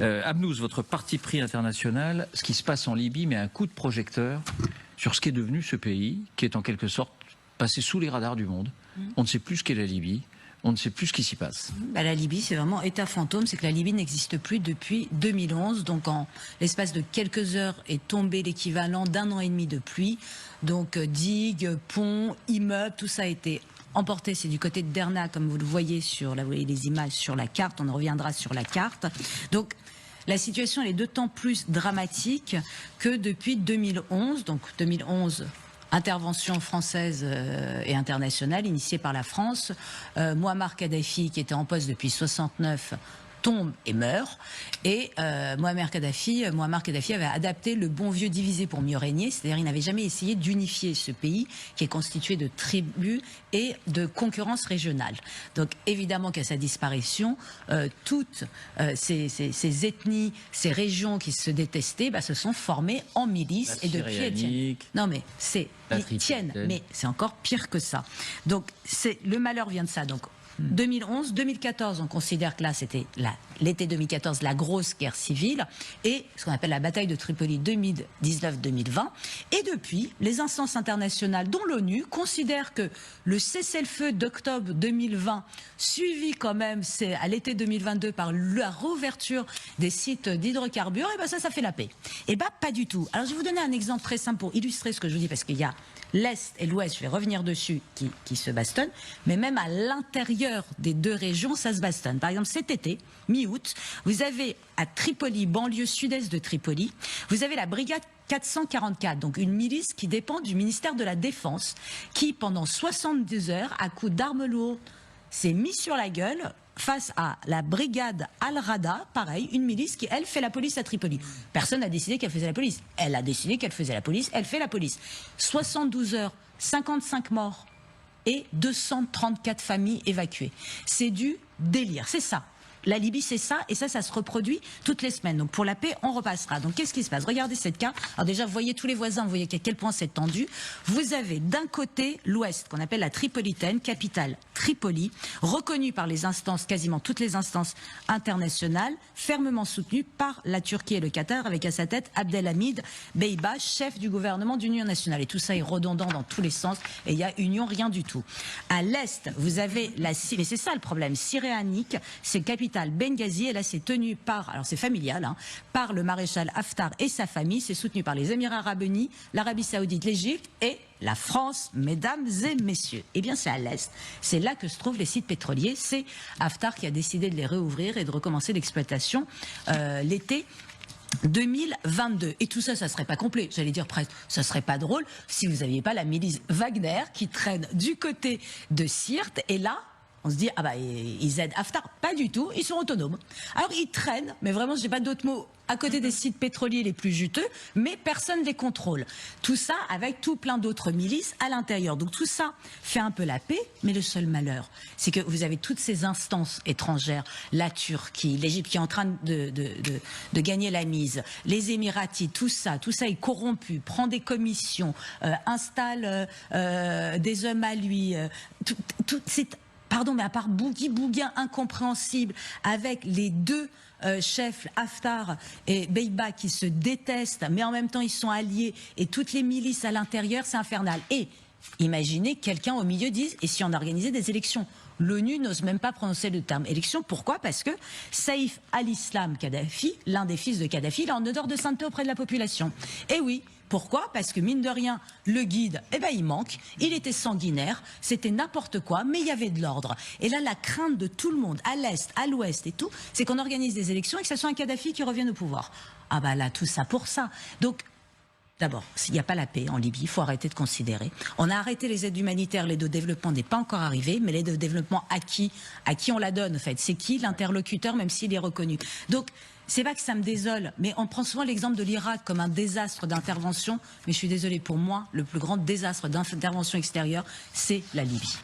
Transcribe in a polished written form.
Abnouz, votre parti pris international, ce qui se passe en Libye met un coup de projecteur sur ce qui est devenu ce pays, qui est en quelque sorte passé sous les radars du monde. On ne sait plus ce qu'est la Libye. On ne sait plus ce qui s'y passe. La Libye, c'est vraiment état fantôme. C'est que la Libye n'existe plus depuis 2011. Donc, en l'espace de quelques heures est tombé l'équivalent d'1 an et demi de pluie. Donc, digues, ponts, immeubles, tout ça a été emporté. C'est du côté de Derna, comme vous le voyez vous voyez les images sur la carte. On en reviendra sur la carte. Donc, la situation elle est d'autant plus dramatique que depuis 2011, donc 2011. Intervention française et internationale initiée par la France. Mouammar Kadhafi, qui était en poste depuis 69, tombe et meurt. Et Mouammar Kadhafi avait adapté le bon vieux diviser pour mieux régner, c'est-à-dire il n'avait jamais essayé d'unifier ce pays qui est constitué de tribus et de concurrence régionale. Donc évidemment qu'à sa disparition, toutes ces ethnies, ces régions qui se détestaient, se sont formées en milices et depuis elles tiennent. Non mais ils tiennent, mais c'est encore pire que ça. Donc le malheur vient de ça. Donc 2011, 2014, on considère que là, c'était l'été 2014, la grosse guerre civile, et ce qu'on appelle la bataille de Tripoli 2019-2020. Et depuis, les instances internationales, dont l'ONU, considèrent que le cessez-le-feu d'octobre 2020, suivi quand même à l'été 2022 par la réouverture des sites d'hydrocarbures, et ça fait la paix. Et pas du tout. Alors je vais vous donner un exemple très simple pour illustrer ce que je vous dis, parce qu'il y a l'Est et l'Ouest, je vais revenir dessus, qui se bastonnent, mais même à l'intérieur des deux régions, ça se bastonne. Par exemple, cet été, mi-août, vous avez à Tripoli, banlieue sud-est de Tripoli, vous avez la brigade 444, donc une milice qui dépend du ministère de la Défense, qui pendant 72 heures, à coups d'armes lourdes, s'est mis sur la gueule face à la brigade Al-Rada, pareil, une milice qui, elle, fait la police à Tripoli. Personne n'a décidé qu'elle faisait la police. Elle a décidé qu'elle faisait la police, elle fait la police. 72 heures, 55 morts et 234 familles évacuées. C'est du délire, c'est ça. La Libye, c'est ça, et ça se reproduit toutes les semaines. Donc pour la paix, on repassera. Donc qu'est-ce qui se passe? Regardez cette carte. Alors déjà, vous voyez tous les voisins, vous voyez à quel point c'est tendu. Vous avez d'un côté l'Ouest, qu'on appelle la Tripolitaine, capitale Tripoli, reconnue par les instances, quasiment toutes les instances internationales, fermement soutenue par la Turquie et le Qatar, avec à sa tête Abdelhamid Beiba, chef du gouvernement d'union nationale. Et tout ça est redondant dans tous les sens, et il y a union, rien du tout. À l'Est, vous avez la Syrie, mais c'est ça le problème, syrianique, c'est capitale Benghazi, et là c'est tenu par, alors c'est familial, par le maréchal Haftar et sa famille, c'est soutenu par les Émirats Arabes Unis, l'Arabie Saoudite, l'Égypte et la France, mesdames et messieurs. Eh bien c'est à l'Est, c'est là que se trouvent les sites pétroliers, c'est Haftar qui a décidé de les réouvrir et de recommencer l'exploitation l'été 2022. Et tout ça, ça serait pas complet. J'allais dire presque, ça serait pas drôle si vous n'aviez pas la milice Wagner qui traîne du côté de Sirte, et là, on se dit, ils aident Haftar. Pas du tout, ils sont autonomes. Alors ils traînent, mais vraiment, je n'ai pas d'autres mots, à côté des sites pétroliers les plus juteux, mais personne ne les contrôle. Tout ça avec tout plein d'autres milices à l'intérieur. Donc tout ça fait un peu la paix, mais le seul malheur, c'est que vous avez toutes ces instances étrangères, la Turquie, l'Égypte qui est en train de gagner la mise, les Émiratis, tout ça est corrompu, prend des commissions, installe des hommes à lui, c'est... Pardon, mais à part bouguin incompréhensible avec les deux chefs, Haftar et Beiba, qui se détestent, mais en même temps ils sont alliés, et toutes les milices à l'intérieur, c'est infernal. Et imaginez quelqu'un au milieu dise, et si on organisait des élections? L'ONU n'ose même pas prononcer le terme élection. Pourquoi? Parce que Saïf al-Islam Kadhafi, l'un des fils de Kadhafi, il est en odeur de sainteté auprès de la population. Et oui. Pourquoi? Parce que mine de rien, le guide, il manque, il était sanguinaire, c'était n'importe quoi, mais il y avait de l'ordre. Et là, la crainte de tout le monde, à l'Est, à l'Ouest et tout, c'est qu'on organise des élections et que ce soit un Kadhafi qui revienne au pouvoir. Là, tout ça pour ça. Donc, d'abord, s'il n'y a pas la paix en Libye, il faut arrêter de considérer. On a arrêté les aides humanitaires, l'aide au développement n'est pas encore arrivée, mais l'aide au développement à qui on la donne en fait? C'est qui l'interlocuteur, même s'il est reconnu? Donc, c'est pas que ça me désole, mais on prend souvent l'exemple de l'Irak comme un désastre d'intervention, mais je suis désolée, pour moi, le plus grand désastre d'intervention extérieure, c'est la Libye.